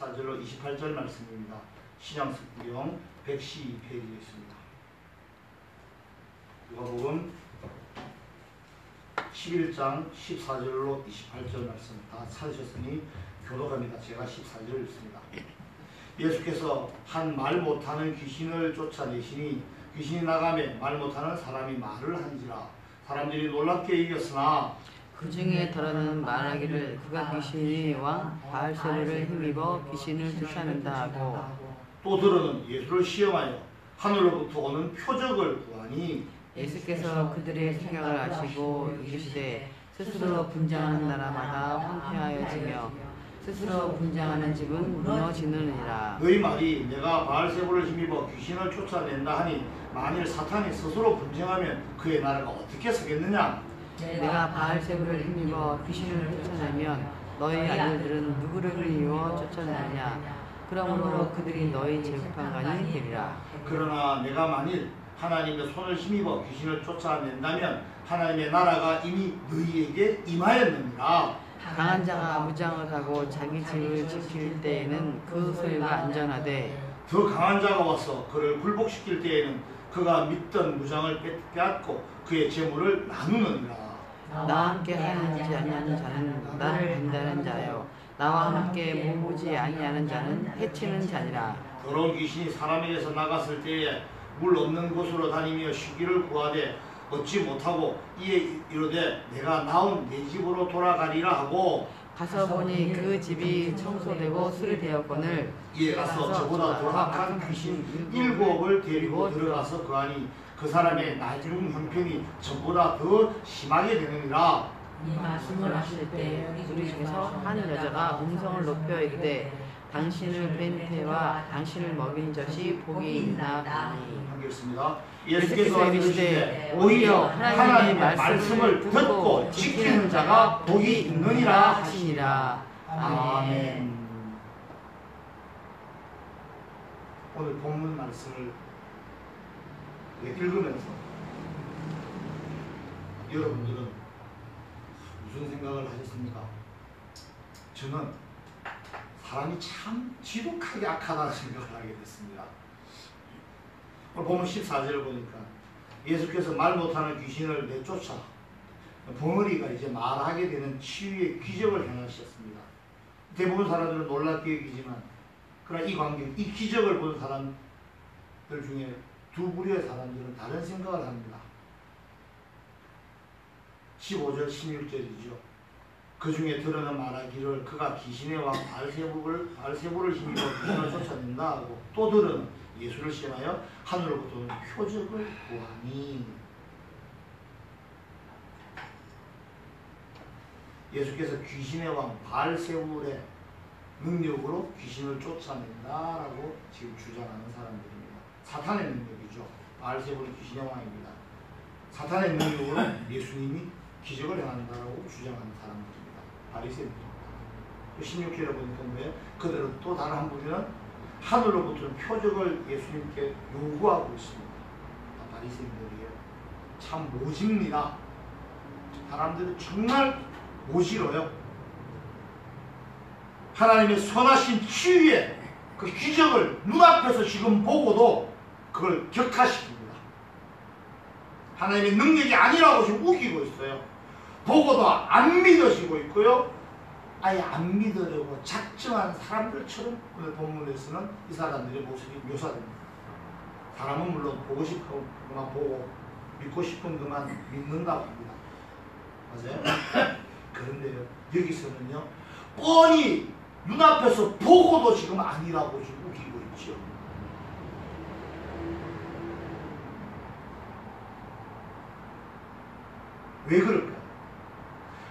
14절로 28절 말씀입니다. 신약성경 112페이지에 있습니다. 누가복음 11장 14절로 28절 말씀 다 찾으셨으니 교독합니다. 제가 14절을 읽습니다. 예수께서 한 말 못하는 귀신을 쫓아내시니 귀신이 나가매 말 못하는 사람이 말을 한지라 사람들이 놀랍게 이겼으나 그 중에 더러는 말하기를 그가 귀신의 왕 바알세불을 힘입어 귀신을 쫓아낸다 하고 또 더러는 예수를 시험하여 하늘로부터 오는 표적을 구하니 예수께서 그들의 생각을 아시고 이르시되 스스로 분장하는 나라마다 황폐하여지며 스스로 분장하는 집은 무너지느니라. 너희 말이 내가 바알세불을 힘입어 귀신을 쫓아낸다 하니 만일 사탄이 스스로 분쟁하면 그의 나라가 어떻게 서겠느냐? 내가 바알세불을 힘입어 귀신을 쫓아내면 너희 아들들은 누구를 이유어 쫓아내느냐? 그러므로 그들이 너희 재판관이 되리라. 그러나 내가 만일 하나님의 손을 힘입어 귀신을 쫓아낸다면 하나님의 나라가 이미 너희에게 임하였느니라. 강한 자가 무장을 하고 자기 집을 지킬 때에는 그 소유가 안전하되 더 강한 자가 와서 그를 굴복시킬 때에는 그가 믿던 무장을 빼앗고 그의 재물을 나누느니라. 나와 함께 하는지 아니하는 자는 나를 한다는 자요 나와 함께 모으지 아니하는 자는 해치는 자니라. 더러운 귀신이 사람에게서 나갔을 때에 물 없는 곳으로 다니며 쉬기를 구하되 얻지 못하고 이에 이르되 내가 나온 내 집으로 돌아가리라 하고 가서 보니 그 집이 청소되고 수리되었거늘 이에 가서 저보다 더 악한 귀신 7을 데리고 들어가서 거하니 그 사람의 나중 형편이 전보다 더 심하게 되느니라. 이 말씀을 하실 때 우리 중에서 한 여자가 음성을 높여 이르되 당신을 뵌 태와 당신을 먹인 젖이 복이 있나 보니. 하겠습니다. 예수께서 이르시되 오히려 하나님의 말씀을 듣고 지키는 자가 복이 있느니라 하시니라. 아멘. 오늘 본문 말씀을 읽으면서 여러분들은 무슨 생각을 하셨습니까? 저는 사람이 참 지독하게 악하다는 생각을 하게 됐습니다. 오늘 보면 14절을 보니까 예수께서 말 못하는 귀신을 내쫓아 벙어리가 이제 말하게 되는 치유의 기적을 행하셨습니다. 대부분 사람들은 놀랍게 여기지만 그러나 이 광경, 이 기적을 본 사람들 중에 두 부류의 사람들은 다른 생각을 합니다. 15절 16절이죠. 그 중에 들어는 말하기를 그가 귀신의 왕 바알세불을 힘입어 귀신을 쫓아낸다 하고 또 들어는 예수를 시험하여 하늘로부터 오는 표적을 구하니. 예수께서 귀신의 왕 바알세불의 능력으로 귀신을 쫓아낸다라고 지금 주장하는 사람들입니다. 사탄의 능력이죠. 바알세불은 귀신의 왕입니다. 사탄의 능력으로 예수님이 기적을 행한다라고 주장하는 사람들입니다. 바리새인들입니다. 16절에 보니까 왜 그들은 또 다른 한 부류는 하늘로부터 표적을 예수님께 요구하고 있습니다. 바리새인들이에요. 참 모집니다. 사람들은 정말 모시러요. 하나님의 선하신 치유의 그 기적을 눈앞에서 지금 보고도 그걸 격하시킵니다. 하나님의 능력이 아니라고 지금 우기고 있어요. 보고도 안 믿으시고 있고요. 아예 안 믿으려고 작정한 사람들처럼 오늘 본문에서는 이 사람들의 모습이 묘사됩니다. 사람은 물론 보고 싶은 것만 보고 믿고 싶은 것만 믿는다고 합니다. 맞아요? 그런데요, 여기서는요, 뻔히 눈앞에서 보고도 지금 아니라고 지금 우기고 있죠. 왜 그럴까요?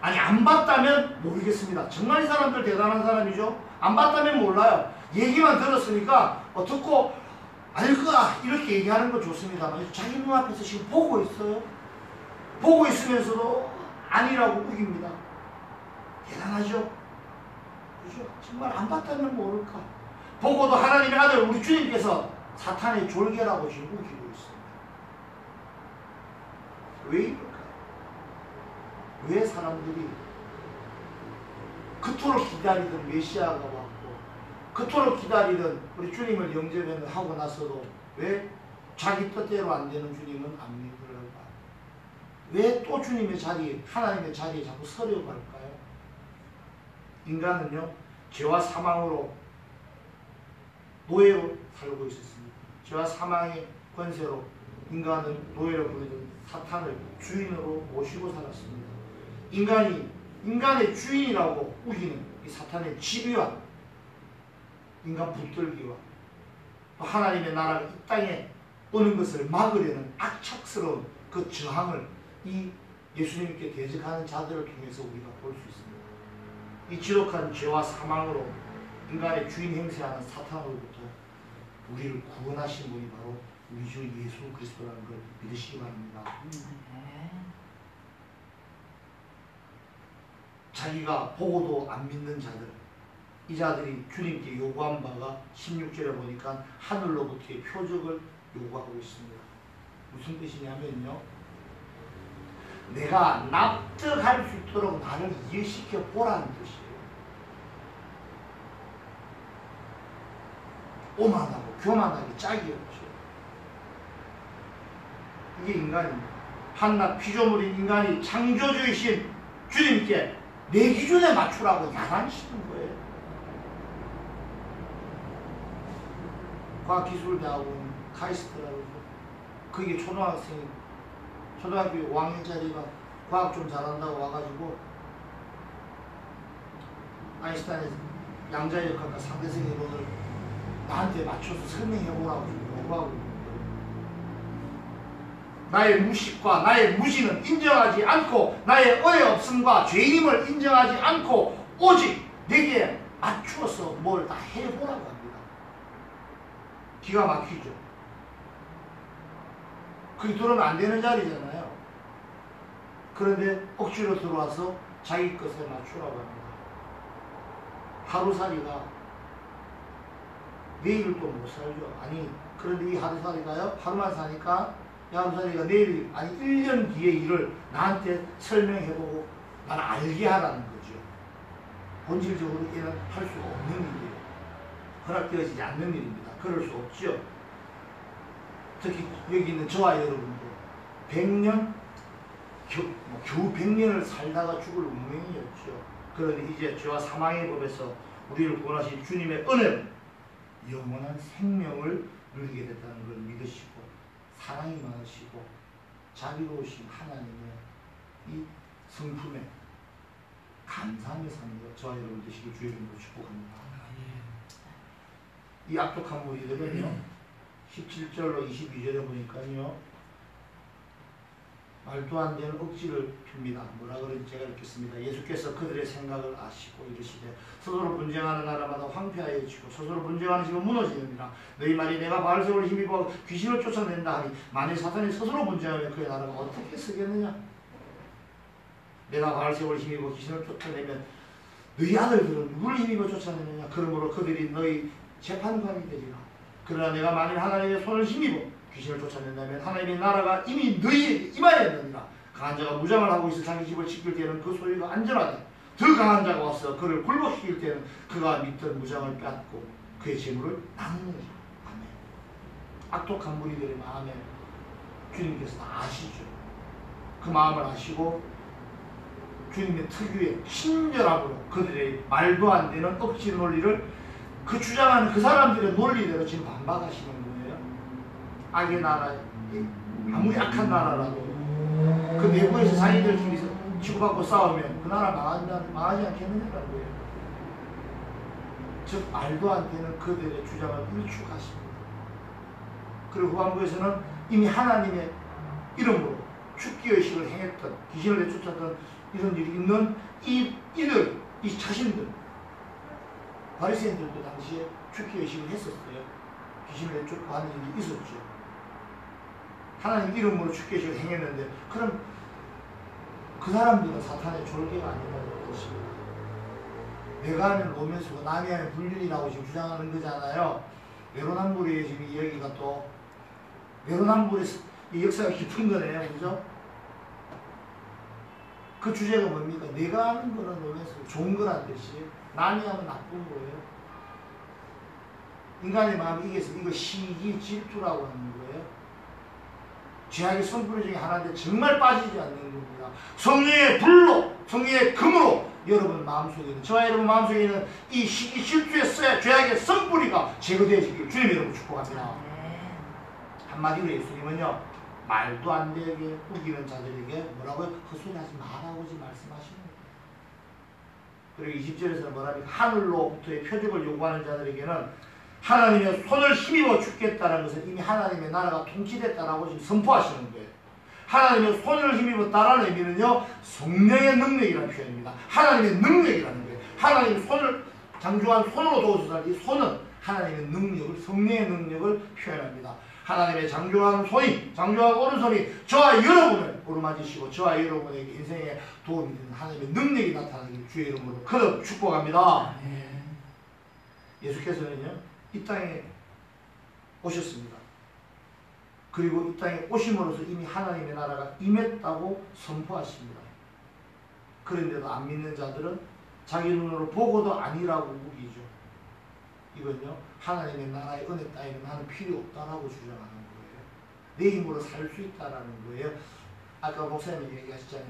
아니, 안 봤다면 모르겠습니다. 정말 이 사람들 대단한 사람이죠. 안 봤다면 몰라요. 얘기만 들었으니까 어떻고 아닐 거야 이렇게 얘기하는 건 좋습니다만 자기 눈앞에서 지금 보고 있어요. 보고 있으면서도 아니라고 우깁니다. 대단하죠? 그죠? 정말 안 봤다면 모를까. 보고도 하나님의 아들 우리 주님께서 사탄의 졸개라고 지금 우기고 있습니다. 왜 이럴까요? 왜 사람들이 그토록 기다리던 메시아가 왔고 그토록 기다리던 우리 주님을 영접을 하고 나서도 왜 자기 뜻대로 안 되는 주님은 안 믿으려까? 왜 또 주님의 자리에, 하나님의 자리에 자꾸 서려고 할까요? 인간은요, 죄와 사망으로 노예로 살고 있었습니다. 죄와 사망의 권세로 인간은 노예로 부르던 사탄을 주인으로 모시고 살았습니다. 인간의 주인이라고 우기는 이 사탄의 지배와 인간 붙들기와 또 하나님의 나라가 이 땅에 오는 것을 막으려는 악착스러운 그 저항을 이 예수님께 대적하는 자들을 통해서 우리가 볼 수 있습니다. 이 지독한 죄와 사망으로 인간의 주인 행세하는 사탄으로부터 우리를 구원하신 분이 바로 우리 주 예수 그리스도라는 걸 믿으시기 바랍니다. 자기가 보고도 안 믿는 자들, 이 자들이 주님께 요구한 바가 16절에 보니까 하늘로부터의 표적을 요구하고 있습니다. 무슨 뜻이냐면요, 내가 납득할 수 있도록 나를 이해시켜 보라는 뜻이에요. 오만하고 교만하게 짝이 없죠. 이게 인간입니다. 한낱 피조물인 인간이 창조주이신 주님께 내 기준에 맞추라고 야단치는 거예요. 과학기술대학원 카이스트라고 그게 초등학생이 초등학교 5학년짜리가 과학 좀 잘한다고 와가지고 아인슈타인의 양자역학과 상대성 이론을 나한테 맞춰서 설명해보라고 요구하고 있는 거예요. 나의 무식과 나의 무지는 인정하지 않고 나의 은혜 없음과 죄인임을 인정하지 않고 오직 내게 맞추어서 뭘 다 해보라고 합니다. 기가 막히죠. 그게 들어오면 안 되는 자리잖아요. 그런데 억지로 들어와서 자기 것에 맞추라고 합니다. 하루살이가 내일을 또 못 살죠. 아니, 그런데 이 하루살이가요, 하루만 사니까 이 하루살이가 내일, 아니 1년 뒤의 일을 나한테 설명해보고 나는 알게 하라는 거죠. 본질적으로 얘는 할 수 없는 일이에요. 허락되어지지 않는 일입니다. 그럴 수 없죠. 특히 여기 있는 저와 여러분도 100년, 겨우 100년을 살다가 죽을 운명이었죠. 그런데 이제 죄와 사망의 법에서 우리를 구원하신 주님의 은혜로 영원한 생명을 누리게 됐다는 걸 믿으시고 사랑이 많으시고 자비로우신 하나님의 이 성품에 감사하며 사는 것 저와 여러분 되시길 주의 이름으로 축복합니다. 이 악독한 무리들은요 17절로 22절에 보니까요 말도 안 되는 억지를 핍니다. 뭐라 그런지 제가 읽겠습니다. 예수께서 그들의 생각을 아시고 이르시되 스스로 분쟁하는 나라마다 황폐하여지고 스스로 분쟁하는 집은 무너지느니라. 너희 말이 내가 바알세불을 힘입어 귀신을 쫓아낸다 하니 만일 사탄이 스스로 분쟁하면 그의 나라가 어떻게 서겠느냐. 내가 바알세불을 힘입어 귀신을 쫓아내면 너희 아들들은 누구를 힘입어 쫓아내느냐. 그러므로 그들이 너희 재판관이 되리라. 그러나 내가 만일 하나님의 손을 힘입어 귀신을 쫓아낸다면 하나님의 나라가 이미 너희에게 임하였느니라. 강한 자가 무장을 하고 있어 자기 집을 지킬 때는 그 소유가 안전하되 더 강한 자가 와서 그를 굴복시킬 때는 그가 믿던 무장을 뺏고 그의 재물을 나누느니라. 아멘. 악독한 무리들의 마음에 주님께서 다 아시죠. 그 마음을 아시고 주님의 특유의 친절함으로 그들의 말도 안 되는 억지 논리를 그 주장하는 그 사람들의 논리대로 지금 반박하시는 거예요. 악의 나라, 아무리 악한 나라라도 그 내부에서 자기들끼리 치고받고 싸우면 그 나라 망하지 않겠느냐는 거예요. 즉 말도 안 되는 그들의 주장을 일축하십니다. 그리고 후반부에서는 이미 하나님의 이름으로 축기의식을 행했던 귀신을 내쫓았던 이런 일이 있는 이 자신들 바리새인들도 당시에 축기의식을 했었어요. 귀신을 내쫓고 하는 일이 있었죠. 하나님 이름으로 축기의식을 행했는데 그럼 그 사람들은 사탄의 졸개가 아니라는 것입니다. 내가 하는 로맨스고 남이 하는 불륜이라고 지금 주장하는 거잖아요. 내로남불의 지금 이야기가 또 내로남불의 이 역사가 깊은 거네요. 그죠? 그 주제가 뭡니까? 내가 하는 거는 로맨스 좋은 거란 뜻이 남이 하면 나쁜 거예요. 인간의 마음이 이게서 이거 시기 질투라고 하는 거예요. 죄악의 성품 중에 하나인데 정말 빠지지 않는 겁니다. 성령의 불로, 성령의 금으로 여러분 마음속에 있는, 저와 여러분 마음속에 있는 이 시기 질투의 죄악의 성뿌리가 제거되어지길 주님 여러분 축복합니다. 한마디로 예수님은요, 말도 안 되게 우기는 자들에게 뭐라고요? 헛소리 하지 말아오지 말씀하시는 거예요. 그리고 20절에서는 뭐랍니까? 하늘로부터의 표적을 요구하는 자들에게는 하나님의 손을 힘입어 죽겠다는 것은 이미 하나님의 나라가 통치됐다라고 지금 선포하시는 거예요. 하나님의 손을 힘입었다라는 의미는요, 성령의 능력이라는 표현입니다. 하나님의 능력이라는 거예요. 하나님의 손을, 장중한 손으로 도우시는 이 손은 하나님의 능력을, 성령의 능력을 표현합니다. 하나님의 장중한 손이, 장중한 오른손이 저와 여러분을 오르맞으시고 저와 여러분에게 인생에 도움이 되는 하나님의 능력이 나타나길 주의 이름으로 거듭 축복합니다. 예수께서는요, 이 땅에 오셨습니다. 그리고 이 땅에 오심으로써 이미 하나님의 나라가 임했다고 선포하십니다. 그런데도 안 믿는 자들은 자기 눈으로 보고도 아니라고 우기죠. 이건요, 하나님의 나라의 은혜 따위는 나는 필요 없다라고 주장하는 거예요. 내 힘으로 살 수 있다라는 거예요. 아까 목사님이 얘기하셨잖아요.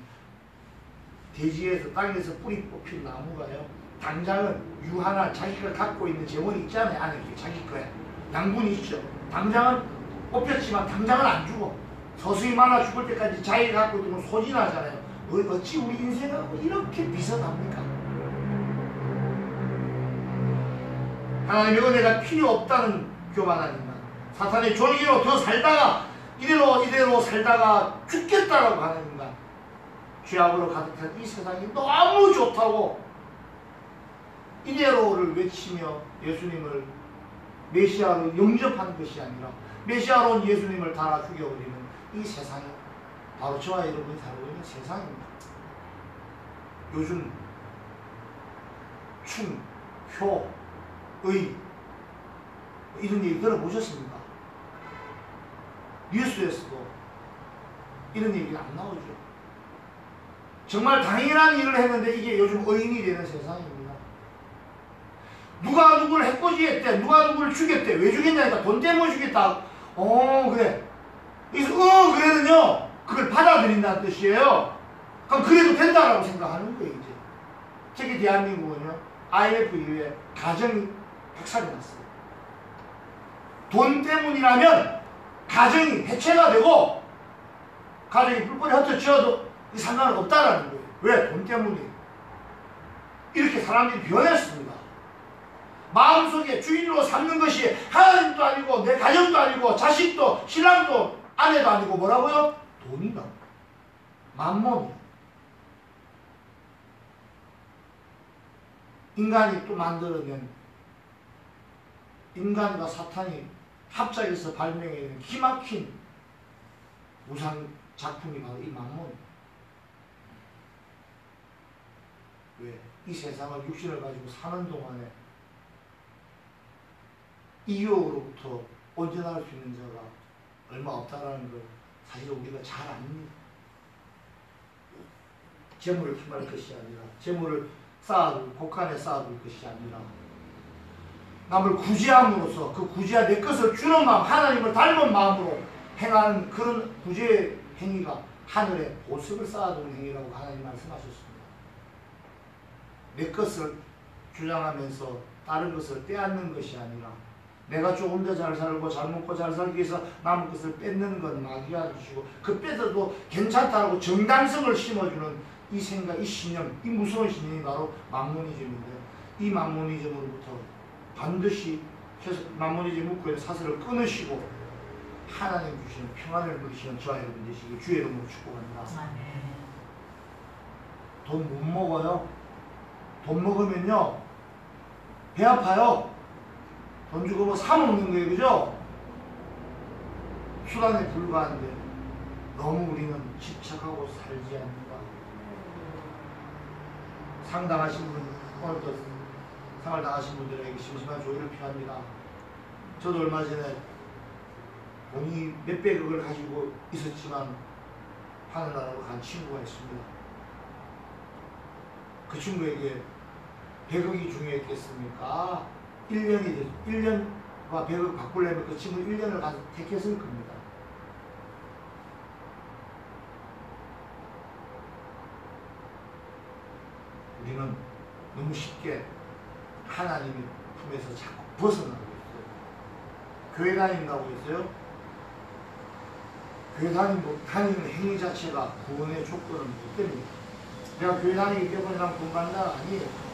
대지에서, 땅에서 뿌리 뽑힌 나무가요, 당장은 유한한 자기가 갖고 있는 재원이 있잖아요. 안에 자기 거에 양분이 있죠. 당장은 뽑혔지만 당장은 안 죽어. 서서히 많아 죽을 때까지 자기가 갖고 있는 건 소진하잖아요. 어찌 우리 인생하고 이렇게 비슷합니까? 하나님의 은혜가 필요 없다는 교만한 인간, 사탄의 존귀로 더 살다가 이대로 살다가 죽겠다라고 하는 인간, 죄악으로 가득한 이 세상이 너무 좋다고 이대로를 외치며 예수님을 메시아로 영접하는 것이 아니라 메시아로 온 예수님을 달아 죽여버리는 이 세상이 바로 저와 여러분이 살고 있는 세상입니다. 요즘 충, 효, 의 이런 얘기 들어보셨습니까? 뉴스에서도 이런 얘기가 안 나오죠. 정말 당연한 일을 했는데 이게 요즘 의인이 되는 세상입니다. 누가 누구를 해코지했대, 누가 누구를 죽였대. 왜 죽였냐니까 돈 때문에 죽였다. 그래. 그래서 그래는요, 그걸 받아들인다는 뜻이에요. 그럼 그래도 된다라고 생각하는 거예요. 이제 특히 대한민국은요, IMF 이후에 가정이 박살이 났어요. 돈 때문이라면 가정이 해체가 되고 가정이 불법에 흩어져도 상관은 없다라는 거예요. 왜? 돈 때문이에요. 이렇게 사람들이 변했습니다. 마음속에 주인으로 삼는 것이 하나님도 아니고 내 가정도 아니고 자식도 신랑도 아내도 아니고 뭐라고요? 돈이다. 만몬이다. 인간이 또 만들어낸, 인간과 사탄이 합작해서 발명해낸 기막힌 우상 작품이 바로 이 만몬입니다. 왜? 이 세상을 육신을 가지고 사는 동안에 이 유혹으로부터 온전할 수 있는 자가 얼마 없다라는 걸 사실 우리가 잘 압니다. 재물을 힘할 것이 아니라, 재물을 쌓아둘, 곳간에 쌓아둘 것이 아니라 남을 구제함으로써 그 구제와 내 것을 주는 마음, 하나님을 닮은 마음으로 행하는 그런 구제의 행위가 하늘에 보석을 쌓아두는 행위라고 하나님 말씀하셨습니다. 내 것을 주장하면서 다른 것을 빼앗는 것이 아니라 내가 조금 더 잘 살고 잘 먹고 잘 살기 위해서 남의 것을 뺏는 건 마귀가 주시고, 그 뺏어도 괜찮다고 정당성을 심어주는 이 생각, 이 신념, 이 무서운 신념이 바로 만모니즘인데, 이 만모니즘으로부터 반드시 만모니즘 묶고의 사슬을 끊으시고 하나님 주시는 평안을 누리시는 저와 여러분 되시길 주의 이름으로 축복합니다. 돈 못 먹어요. 돈 먹으면요 배 아파요. 돈 주고 뭐 사 먹는 거예요, 그죠? 수단에 불과한데 너무 우리는 집착하고 살지 않는가. 상당하신 분, 오늘도 상을 당하신 분들에게 심심한 조의를 표합니다. 저도 얼마 전에 돈이 몇백억을 가지고 있었지만 하늘나라로 간 친구가 있습니다. 그 친구에게 100억이 중요했겠습니까? 1년 100억 바꾸려면 그 친구 1년을 가서 택했을 겁니다. 우리는 너무 쉽게 하나님의 품에서 자꾸 벗어나고 있어요. 교회 다닌다고 했어요. 교회 다니는 행위 자체가 구원의 조건은 못 됩니다. 내가 교회 다니기 때문에 난 구원 받는 자가 아니에요.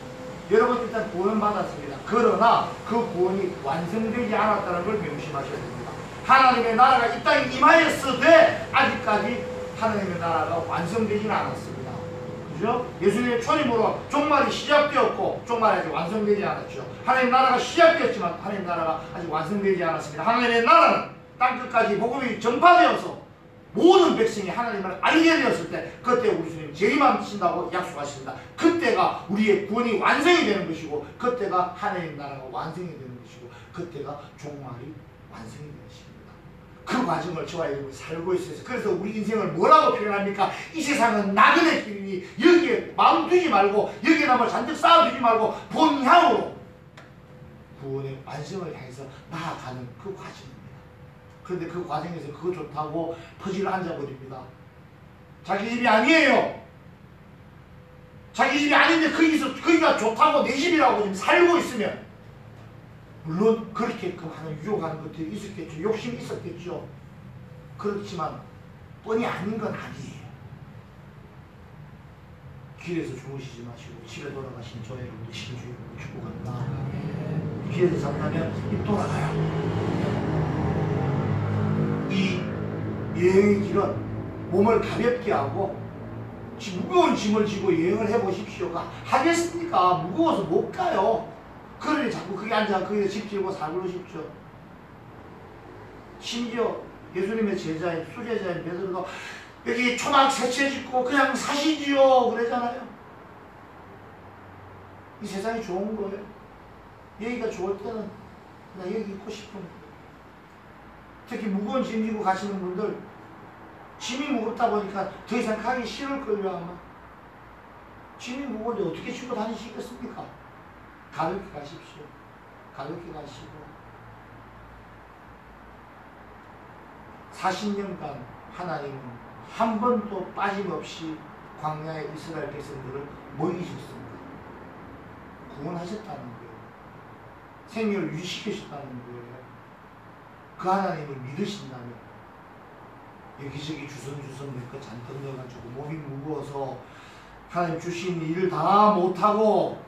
여러분 일단 구원 받았습니다. 그러나 그 구원이 완성되지 않았다는 걸 명심하셔야 됩니다. 하나님의 나라가 이 땅에 임하였으되 아직까지 하나님의 나라가 완성되지는 않았습니다. 그죠? 예수님의 초림으로 종말이 시작되었고 종말이 아직 완성되지 않았죠. 하나님의 나라가 시작되었지만 하나님의 나라가 아직 완성되지 않았습니다. 하나님의 나라는 땅끝까지 복음이 전파되어서 모든 백성이 하나님을 알게 되었을 때 그때 우리 주님 재림하신다고 약속하십니다. 그때가 우리의 구원이 완성이 되는 것이고 그때가 하나님 나라가 완성이 되는 것이고 그때가 종말이 완성이 되는 것입니다. 그 과정을 저와 여러분이 살고 있어요. 그래서 우리 인생을 뭐라고 표현합니까? 이 세상은 나그네 길이니 여기에 마음 두지 말고 여기에 남을 잔뜩 쌓아두지 말고 본향으로 구원의 완성을 향해서 나아가는 그 과정입니다. 그런데 그 과정에서 그거 좋다고 퍼즐을 앉아버립니다. 자기 집이 아니에요. 자기 집이 아닌데 거기가 좋다고 내 집이라고 지금 살고 있으면 물론 그렇게끔 하는 유혹하는 것들이 있었겠죠. 욕심이 있었겠죠. 그렇지만 뻔히 아닌 건 아니에요. 길에서 주무시지 마시고 집에 돌아가신 저의 여러분 신주의 축복합니다. 길에서 잔다면 입 돌아가요. 이 여행의 길은 몸을 가볍게 하고 무거운 짐을 지고 여행을 해보십시오. 하겠습니까? 무거워서 못 가요. 그러니 자꾸 거기 앉아 거기에 집 지고 살고싶죠. 심지어 예수님의 제자인 수제자인 베드로도 여기 초막 세채 짓고 그냥 사시지요 그러잖아요. 이 세상이 좋은 거예요. 여기가 좋을 때는 그냥 여기 있고 싶은 거예요. 특히 무거운 짐 지고 가시는 분들 짐이 무겁다 보니까 더 이상 가기 싫을걸요 아마. 짐이 무거운데 어떻게 지고 다니시겠습니까? 가볍게 가십시오. 가볍게 가시고 40년간 하나님은 한 번도 빠짐없이 광야의 이스라엘 백성들을 먹이셨습니다. 구원하셨다는 거예요. 생명을 유지시키셨다는 거예요. 그 하나님을 믿으신다면 여기저기 주섬주섬 넣고 잔뜩 넣어가지고 몸이 무거워서 하나님 주신 일을 다 못하고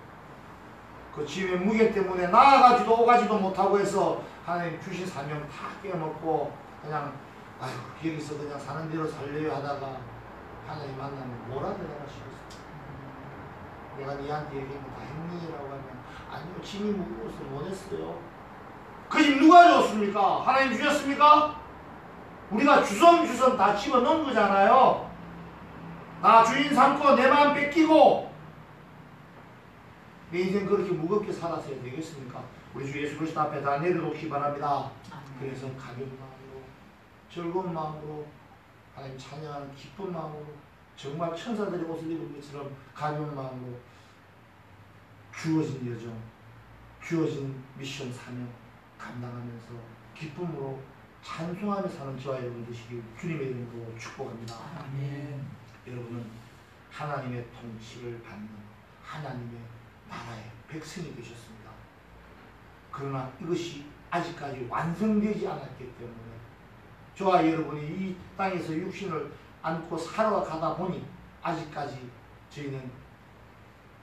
그 짐의 무게 때문에 나아가지도 오가지도 못하고 해서 하나님 주신 사명 다 깨먹고 그냥 아유 여기서 그냥 사는 대로 살려요 하다가 하나님 만나면 뭐라 대답하시겠어요? 내가 니한테 얘기한 거 다 했니라고 하면 아니요 짐이 무거워서 못했어요. 그 집 누가 줬습니까? 하나님 주셨습니까? 우리가 주섬주섬 다 집어넣은 거잖아요. 나 주인 삼고 내 마음 뺏기고 내 인생 그렇게 무겁게 살았어야 되겠습니까? 우리 주 예수 그리스도 앞에 다 내려놓기 바랍니다. 그래서 가벼운 마음으로 즐거운 마음으로 하나님 찬양하는 기쁜 마음으로 정말 천사들의 옷을 입은 것처럼 가벼운 마음으로 주어진 여정, 주어진 미션 사명 감당하면서 기쁨으로 찬송하며 사는 저와 여러분 되시길 주님의 이름으로 축복합니다. 아멘. 여러분은 하나님의 통치를 받는 하나님의 나라의 백성이 되셨습니다. 그러나 이것이 아직까지 완성되지 않았기 때문에 저와 여러분이 이 땅에서 육신을 안고 살아가다 보니 아직까지 저희는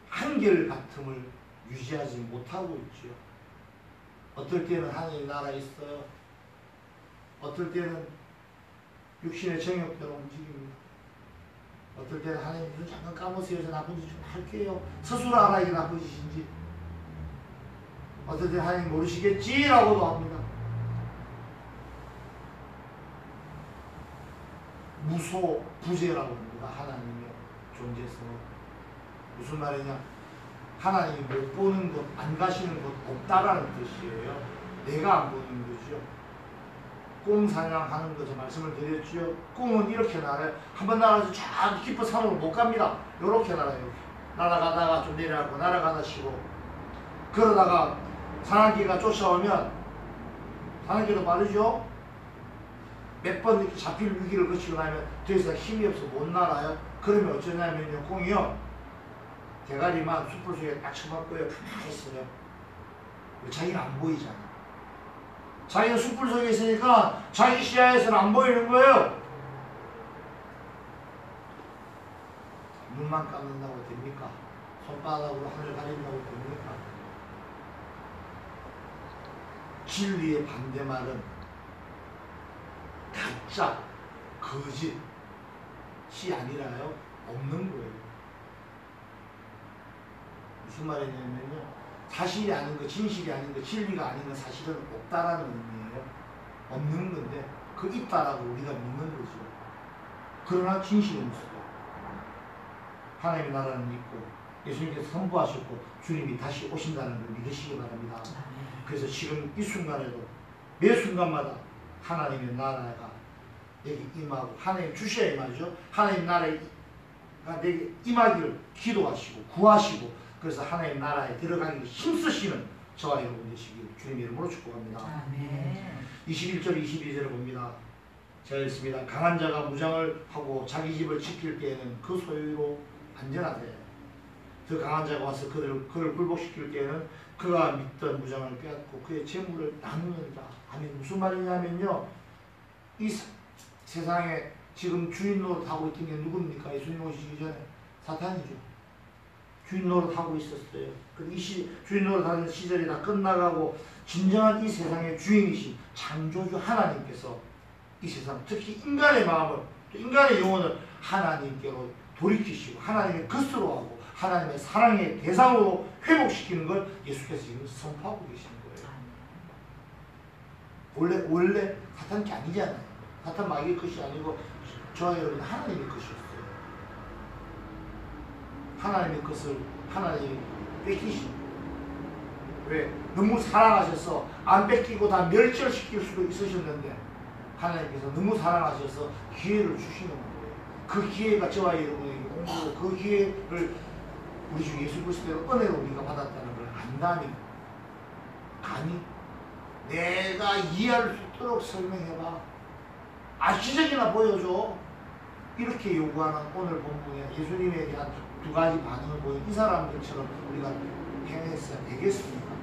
한결같음을 유지하지 못하고 있죠. 어떨 때는 하나님 나라 있어요. 어떨 때는 육신의 정욕대로 움직입니다. 어떨 때는 하나님 눈 잠깐 감으세요. 저 나쁜 짓 좀 할게요. 스스로 알아 이게 나쁜 짓인지. 어떨 때는 하나님 모르시겠지라고도 합니다. 무소부재라고 합니다. 하나님의 존재에서. 무슨 말이냐? 하나님이 못 보는 것, 안 가시는 것 없다라는 뜻이에요. 내가 안 보는 거죠. 꿈 사냥하는 거 저 말씀을 드렸죠. 꿈은 이렇게 날아요. 한번 날아서 쫙 깊은 산으로 못 갑니다. 요렇게 날아요. 날아가다가 좀 내려가고 날아가다 쉬고 그러다가 산악기가 쫓아오면 하나님께도 빠르죠? 몇 번 이렇게 잡힐 위기를 거치고 나면 더 이상 힘이 없어 못 날아요. 그러면 어쩌냐면요, 공이요, 대가리만 숯불 속에 딱 쳐박고요, 가만히 있어요. 자기는 안 보이잖아. 자기는 숯불 속에 있으니까 자기 시야에서는 안 보이는 거예요. 눈만 감는다고 됩니까? 손바닥으로 하늘 가린다고 됩니까? 진리의 반대말은 가짜, 거짓이 아니라요, 없는 거예요. 무슨 말이냐면요, 사실이 아닌 거, 진실이 아닌 거, 진리가 아닌 거 사실은 없다라는 의미예요. 없는 건데 그 있다라고 우리가 믿는 거죠. 그러나 진실은 있어요. 하나님의 나라는 있고 예수님께서 선포하셨고 주님이 다시 오신다는 걸 믿으시기 바랍니다. 그래서 지금 이 순간에도 매 순간마다 하나님의 나라가 내게 임하고 하나님 주셔야 임하죠. 하나님 나라가 내게 임하기를 기도하시고 구하시고, 그래서 하나님 나라에 들어가기 힘쓰시는 저와 여러분 되시길 주님의 이름으로 축복합니다. 아멘. 21절 22절을 봅니다. 제가 읽습니다. 강한 자가 무장을 하고 자기 집을 지킬 때에는 그 소유로 안전하되 그 강한 자가 와서 그를 굴복시킬 때에는 그가 믿던 무장을 빼앗고 그의 재물을 나누느니라. 아멘. 무슨 말이냐면요, 이 세상에 지금 주인 노릇하고 있던 게 누굽니까? 예수님 오시기 전에 사탄이죠. 주인 노릇하고 있었어요. 주인 노릇하는 시절이 다 끝나가고 진정한 이 세상의 주인이신 창조주 하나님께서 이 세상, 특히 인간의 마음을, 또 인간의 영혼을 하나님께로 돌이키시고 하나님의 것으로 하고 하나님의 사랑의 대상으로 회복시키는 걸 예수께서 지금 선포하고 계시는 거예요. 원래 사탄 게 아니잖아요. 사탄 마귀의 것이 아니고 저와 여러분 하나님의 것이었어요. 하나님의 것을 하나님이 뺏기신. 왜? 너무 사랑하셔서 안 뺏기고 다 멸절시킬 수도 있으셨는데 하나님께서 너무 사랑하셔서 기회를 주시는 거예요. 그 기회가 저와 여러분에게 온 거고, 그 기회를 우리 주 예수 그리스도의 은혜로 우리가 받았다는 걸 안다니, 감히 내가 이해할 수 있도록 설명해봐, 아시적이나 보여줘, 이렇게 요구하는 오늘 본문에 예수님에 대한 두 가지 반응을 보인 이 사람들처럼 우리가 행했어야 되겠습니까?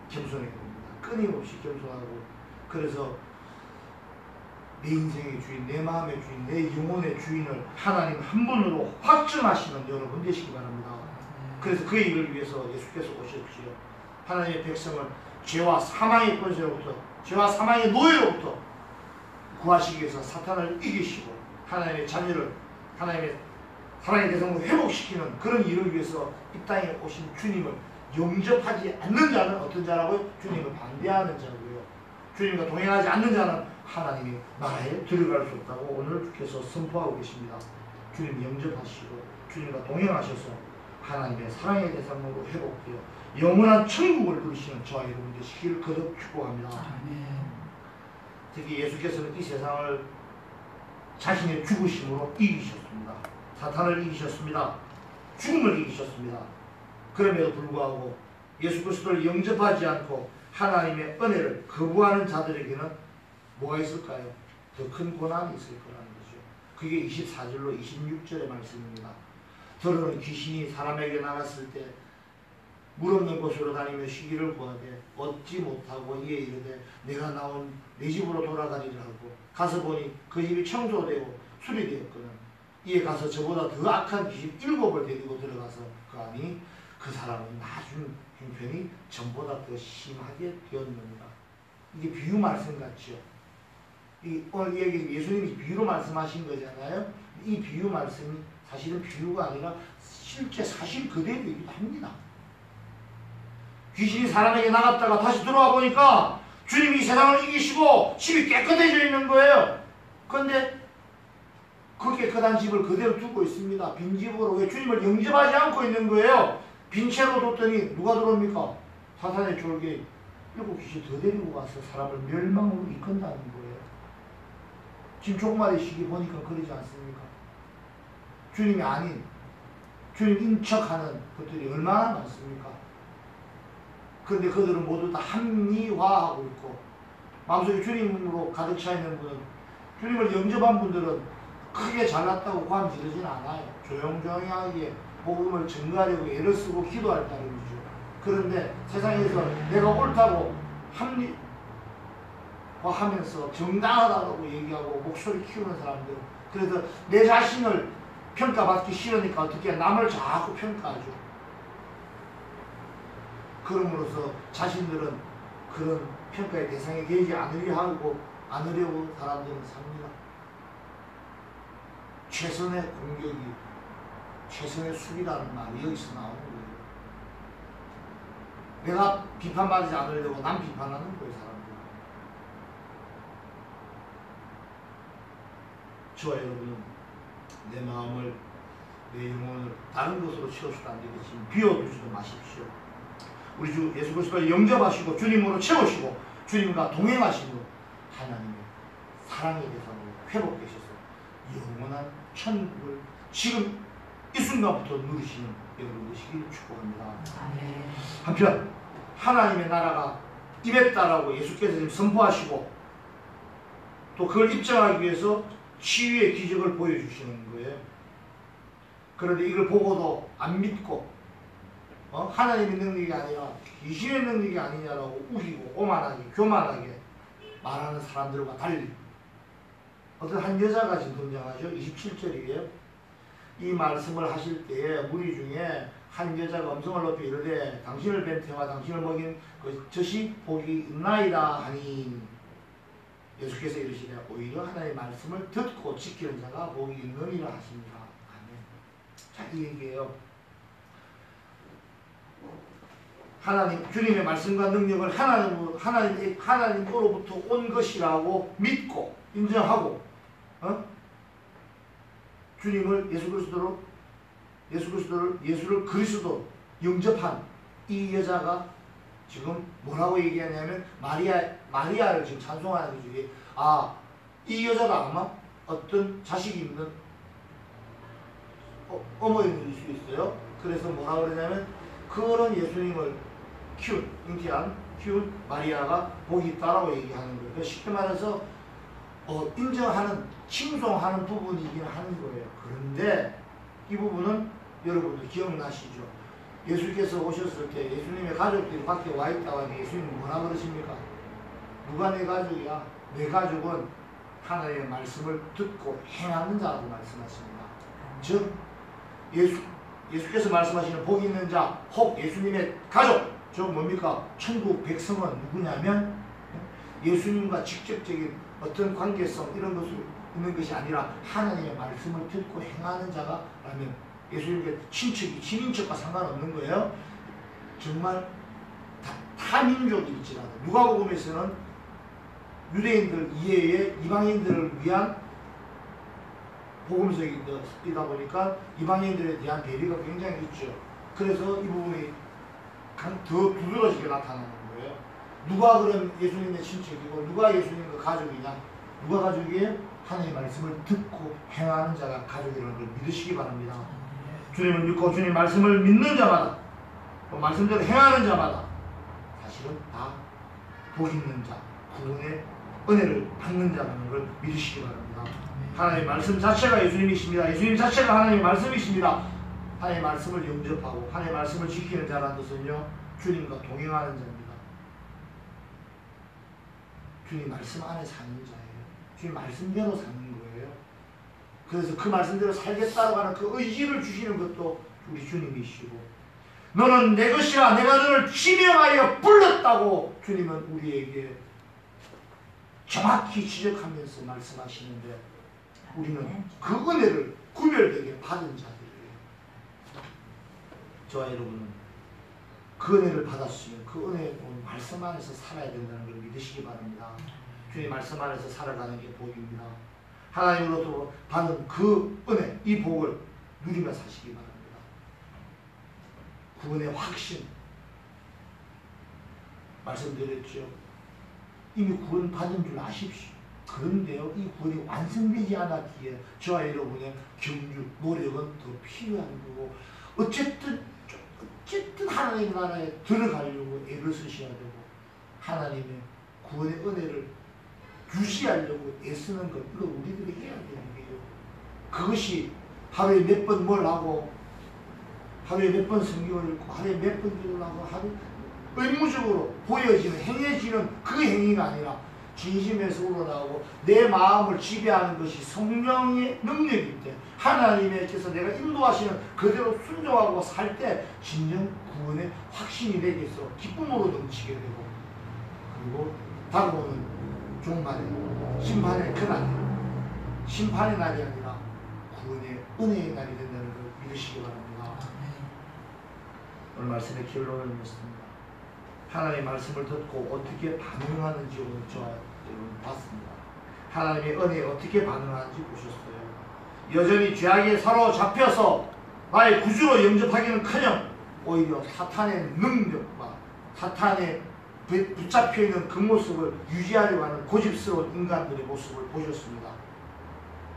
겸손해야 됩니다. 끊임없이 겸손하고, 그래서 내 인생의 주인, 내 마음의 주인, 내 영혼의 주인을 하나님 한 분으로 확증하시는 여러분 되시기 바랍니다. 그래서 그 일을 위해서 예수께서 오셨지요. 하나님의 백성을 죄와 사망의 권세로부터, 죄와 사망의 노예로부터 구하시기 위해서 사탄을 이기시고 하나님의 자녀를 하나님의 사랑의 대상으로 회복시키는 그런 일을 위해서 이 땅에 오신 주님을 영접하지 않는 자는 어떤 자라고요? 주님을 반대하는 자고요. 주님과 동행하지 않는 자는 하나님의 나라에 들어갈 수 없다고 오늘 주께서 선포하고 계십니다. 주님 영접하시고 주님과 동행하셔서 하나님의 사랑의 대상으로 회복되어 영원한 천국을 누리시는 저와 여러분 되시길 거듭 축복합니다. 특히 예수께서는 이 세상을 자신의 죽으심으로 이기셨습니다. 사탄을 이기셨습니다. 죽음을 이기셨습니다. 그럼에도 불구하고 예수 그리스도를 영접하지 않고 하나님의 은혜를 거부하는 자들에게는 뭐가 있을까요? 더 큰 고난이 있을 거라는 거죠. 그게 24절로 26절의 말씀입니다. 더러는 귀신이 사람에게 나갔을 때 물 없는 곳으로 다니며 쉬기를 구하되 얻지 못하고 이에 이르되 내가 나온 내 집으로 돌아가리라 하고 가서 보니 그 집이 청소되고 수리되었거든. 이에 가서 저보다 더 악한 귀신 7을 데리고 들어가서 가니 그 사람은 나중 형편이 전보다 더 심하게 되었느니라. 이게 비유 말씀 같죠. 오늘 얘기 예수님이 비유로 말씀하신 거잖아요. 이 비유 말씀이 사실은 비유가 아니라 실제 사실 그대로이기도 합니다. 귀신이 사람에게 나갔다가 다시 들어와 보니까 주님이 세상을 이기시고 집이 깨끗해져 있는 거예요. 그런데 그 깨끗한 집을 그대로 두고 있습니다. 빈집으로. 왜? 주님을 영접하지 않고 있는 거예요. 빈 채로 뒀더니 누가 들어옵니까? 사탄의 졸개 7 귀신 더 데리고 가서 사람을 멸망으로 이끈다는 거예요. 지금 종말의 시기 보니까 그러지 않습니까? 주님이 아닌 주님 인척하는 것들이 얼마나 많습니까? 그런데 그들은 모두 다 합리화하고 있고 마음속에 주님으로 가득 차 있는 분은 주님을 영접한 분들은 크게 잘났다고 고함 지르진 않아요. 조용조용하게 복음을 증거하려고 애를 쓰고 기도할 따름이죠. 그런데 세상에서 내가 옳다고 합리화하면서 정당하다고 얘기하고 목소리 키우는 사람들, 그래서 내 자신을 평가받기 싫으니까 어떻게 남을 자꾸 평가하죠. 그럼으로써 자신들은 그런 평가의 대상이 되지 않으려고 사람들은 삽니다. 최선의 공격이 최선의 수비라는 말이 여기서 나오는 거예요. 내가 비판받지 않으려고 남 비판하는 거예요, 사람들. 저와 여러분은 내 마음을, 내 영혼을 다른 것으로 채워서도 안 되겠지만 비워두지도 마십시오. 우리 주 예수 그리스도를 영접하시고 주님으로 채우시고 주님과 동행하시고 하나님의 사랑의 대상으로 회복되셔서 영원한 천국을 지금 이 순간부터 누리시는 여러분 되시길 축복합니다. 한편 하나님의 나라가 임했다라고 예수께서 지금 선포하시고 또 그걸 입증하기 위해서 치유의 기적을 보여주시는 거예요. 그런데 이걸 보고도 안 믿고 하나님의 능력이 아니라 귀신의 능력이 아니냐라고 우기고 오만하게 교만하게 말하는 사람들과 달리 어떤 한 여자가 지금 등장하죠. 27절이에요. 이 말씀을 하실 때에 무리 중에 한 여자가 음성을 높이 이르되 당신을 뵌 태와 당신을 먹인 그 젖이 복이 있나이다 하니 예수께서 이르시되 오히려 하나님의 말씀을 듣고 지키는 자가 복이 있느니라 하십니다. 아멘. 자, 이 얘기예요. 하나님, 주님의 말씀과 능력을 하나님으로부터 온 것이라고 믿고 인정하고 주님을 예수를 그리스도 영접한 이 여자가 지금 뭐라고 얘기하냐면 마리아를 지금 찬송하는 거죠. 이 여자가 아마 어떤 자식이 있는 어머니일 수 있어요. 그래서 뭐라고 그러냐면 그런 예수님을 키운 마리아가 복이 있다라고 얘기하는 거예요. 쉽게 말해서 인정하는, 칭송하는 부분이긴 하는 거예요. 그런데 이 부분은 여러분도 기억나시죠? 예수께서 오셨을 때 예수님의 가족들이 밖에 와 있다고 하니 예수님은 뭐라 그러십니까? 누가 내 가족이야? 내 가족은 하나님의 말씀을 듣고 행하는 자라고 말씀하십니다. 즉 예수께서 말씀하시는 복 있는 자, 혹 예수님의 가족, 즉 뭡니까? 천국 백성은 누구냐면 예수님과 직접적인 어떤 관계성 이런 것을 있는 것이 아니라 하나님의 말씀을 듣고 행하는 자가 라면 예수님께 친척이 친인척과 상관없는 거예요. 정말 타민족일지라도 누가복음에서는 유대인들 이외에 이방인들을 위한 복음서이다 보니까 이방인들에 대한 배려가 굉장히 있죠. 그래서 이 부분이 더 두드러지게 나타나는 거예요. 누가 그럼 예수님의 친척이고 누가 예수님의 가족이냐? 누가 가족이에요? 하나님의 말씀을 듣고 행하는 자가 가족이라는 걸 믿으시기 바랍니다. 주님을 믿고 주님 말씀을 믿는 자마다 또 말씀대로 행하는 자마다 사실은 다 복 있는 자, 구원의 은혜를 받는 자라는 걸 믿으시기 바랍니다. 하나님의 말씀 자체가 예수님이십니다. 예수님 자체가 하나님의 말씀이십니다. 하나님의 말씀을 영접하고 하나님의 말씀을 지키는 자라는 것은요, 주님과 동행하는 자입니다. 주님 말씀 안에 사는 자예요. 주님 말씀대로 사는 거예요. 그래서 그 말씀대로 살겠다고 하는 그 의지를 주시는 것도 우리 주님이시고, 너는 내 것이라 내가 너를 지명하여 불렀다고 주님은 우리에게 정확히 지적하면서 말씀하시는데, 우리는 그 은혜를 구별되게 받은 자들이에요. 저와 여러분은 그 은혜를 받았으면 그 은혜의 말씀 안에서 살아야 된다는 걸 믿으시기 바랍니다. 주님 말씀 안에서 살아가는 게 복입니다. 하나님으로부터 받은 그 은혜, 이 복을 누리며 사시기 바랍니다. 구원의 확신 말씀드렸죠. 이미 구원 받은 줄 아십시오. 그런데요, 이 구원이 완성되지 않았기에 저와 여러분의 경주, 노력은 더 필요한 거고, 어쨌든 어쨌든 하나님 나라에 들어가려고 애를 쓰셔야 되고 하나님의 구원의 은혜를 유지하려고 애쓰는 것, 이거 우리들이 해야 되는 거예요. 그것이 하루에 몇 번 뭘 하고 하루에 몇 번 성경을 읽고 하루에 몇 번 기도를 하고 하루 의무적으로 보여지는 행해지는 그 행위가 아니라 진심에서 우러나오고 내 마음을 지배하는 것이 성령의 능력일 때 하나님께서 내가 인도하시는 그대로 순종하고 살 때 진정 구원의 확신이 되게 해서 기쁨으로 넘치게 되고 그리고 다가오는 종말의 심판의 그날 심판의 날이 아니라 구원의 은혜의 날이 된다는 걸 믿으시기 바랍니다. 오늘 말씀의 결론을 맺습니다. 하나님의 말씀을 듣고 어떻게 반응하는지 오늘 저와 여러분 봤습니다. 하나님의 은혜에 어떻게 반응하는지 보셨어요. 여전히 죄악에 사로잡혀서 나의 구주로 영접하기는커녕 오히려 사탄의 능력과 사탄의 붙잡혀있는 그 모습을 유지하려고 하는 고집스러운 인간들의 모습을 보셨습니다.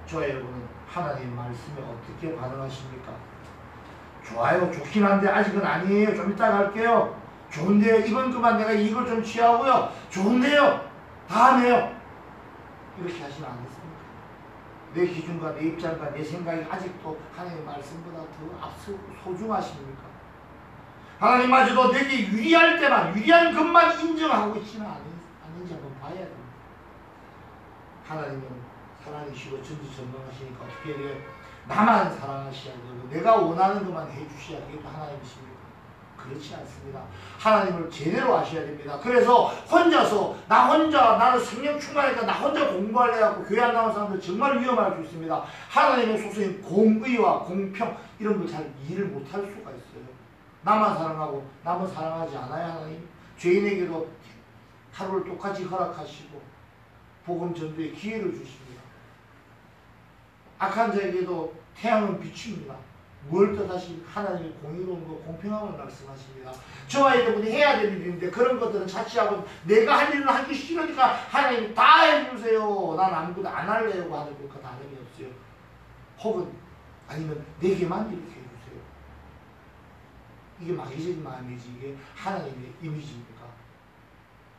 저와 여러분은 하나님의 말씀에 어떻게 반응하십니까? 좋아요. 좋긴 한데 아직은 아니에요. 좀 이따 갈게요. 좋은데요. 이건 그만 내가 이걸 좀 취하고요. 좋은데요. 다음에요. 이렇게 하시면 안 됐습니까? 내 기준과 내 입장과 내 생각이 아직도 하나님의 말씀보다 더 앞서고 소중하십니까? 하나님마저도 내게 유리할 때만 유리한 것만 인정하고 있지는 않은지 한번 봐야 됩니다. 하나님은 사랑이시고 전지전능하시니까 어떻게 해요? 나만 사랑하셔야 되고 내가 원하는 것만 해주셔야 그게 하나님이십니까? 그렇지 않습니다. 하나님을 제대로 아셔야 됩니다. 그래서 혼자서 나 혼자 나는 성령 충만하니까 나 혼자 공부하려 해갖고 교회 안 나오는 사람들 정말 위험할 수 있습니다. 하나님의 소속인 공의와 공평 이런 걸 잘 이해를 못할 수가 있어요. 나만 사랑하고 남은 사랑하지 않아요. 하나님 죄인에게도 하루를 똑같이 허락하시고 복음 전도의 기회를 주십니다. 악한 자에게도 태양은 비춥니다. 뭘 뜻하시 하나님의 공의로운 것 공평함을 말씀하십니다. 저와 여러분이 해야 될 일인데 그런 것들은 자취하고 내가 할 일을 하기 싫으니까 하나님 다 해주세요. 난 아무것도 안 할래요 하는 것과 다름이 없어요. 혹은 아니면 내게만 이렇게 해주세요. 이게 마귀적인 마음이지 이게 하나님의 이미지입니까?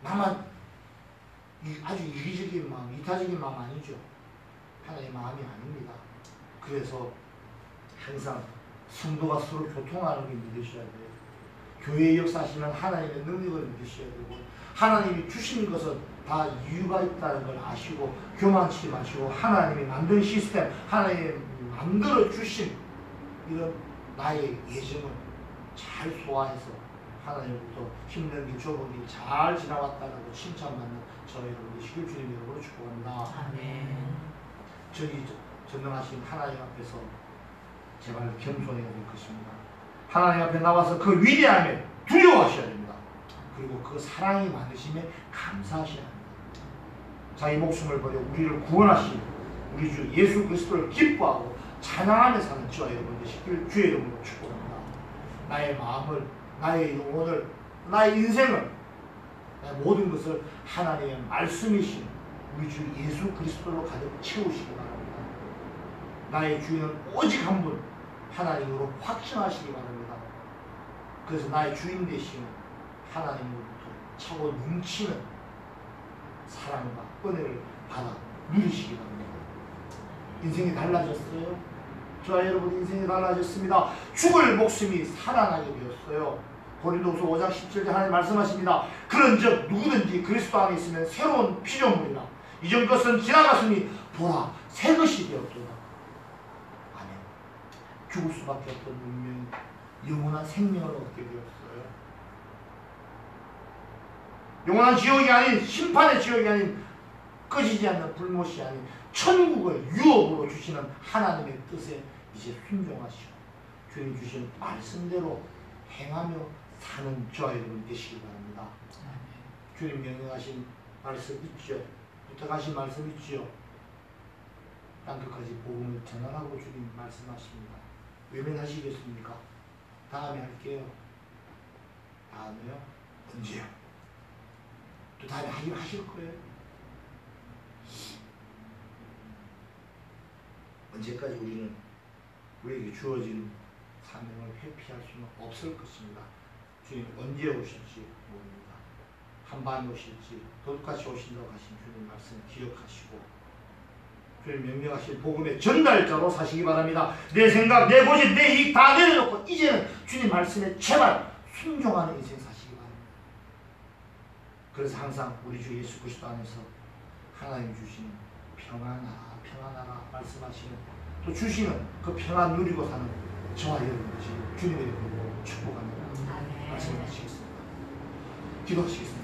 나만 아주 이기적인 마음, 이타적인 마음 아니죠. 하나님의 마음이 아닙니다. 그래서 항상 성도가 서로 교통하는 게 믿으셔야 돼요. 교회의 역사하시는 하나님의 능력을 믿으셔야 되고 하나님이 주신 것은 다 이유가 있다는 걸 아시고 교만치 마시고 하나님이 만든 시스템, 하나님이 만들어 주신 이런 나의 예정을 잘 소화해서 하나님부터 힘든 길 좁은 길 잘 지나왔다고 칭찬받는 저희 여러분 되시길 주님 이름으로 축복합니다. 아멘. 저기 전능하신 하나님 앞에서 제발 겸손해야 될 것입니다. 하나님 앞에 나와서 그 위대함에 두려워하셔야 됩니다. 그리고 그 사랑이 많으심에 감사하셔야 합니다. 자기 목숨을 버려 우리를 구원하신 우리 주 예수 그리스도를 기뻐하고 찬양하며 사는 저와 여러분 되시길 주의 이름으로 축복합니다. 나의 마음을, 나의 영혼을, 나의 인생을, 나의 모든 것을 하나님의 말씀이신 우리 주 예수 그리스도로 가득 채우시기 바랍니다. 나의 주인은 오직 한 분 하나님으로 확증하시기 바랍니다. 그래서 나의 주인 되시는 하나님으로부터 차고 넘치는 사랑과 은혜를 받아 누리시기 바랍니다. 인생이 달라졌어요. 저와 여러분 인생이 달라졌습니다. 죽을 목숨이 살아나게 되었어요. 고린도후서 5장 17절 하나님 말씀하십니다. 그런즉 누구든지 그리스도 안에 있으면 새로운 피조물이라 이전 것은 지나갔으니 보라 새 것이 되었도다. 아멘. 죽을 수밖에 없던 운명이 영원한 생명을 얻게 되었어요. 영원한 지옥이 아닌 심판의 지옥이 아닌 꺼지지 않는 불못이 아닌 천국을 유업으로 주시는 하나님의 뜻에 이제 순종하시고 주님 주신 말씀대로 행하며 사는 저와 여러분 되시기 바랍니다. 주님 명령하신 말씀 있죠. 부탁하신 말씀 있죠. 땅끝까지 복음을 전하라고 주님 말씀하십니다. 외면하시겠습니까? 다음에 할게요. 다음에요? 언제요? 또 다음에 하긴 하실 거예요. 언제까지 우리는 우리에게 주어진 사명을 회피할 수는 없을 것입니다. 주님 언제 오실지 모릅니다. 한밤에 오실지 도둑같이 오신다고 하신 주님 말씀 기억하시고 주님 명령하신 복음의 전달자로 사시기 바랍니다. 내 생각, 내 고집, 내 이익 다 내려놓고 이제는 주님 말씀에 제발 순종하는 인생 사시기 바랍니다. 그래서 항상 우리 주 예수 그리스도 안에서 하나님 주시는 평안하라 평안하라 말씀하시는 또 주시는 그 평안 누리고 사는 저와 여러분 되시길 주님의 이름으로 축복합니다. 말씀하시겠습니다. 기도하시겠습니다.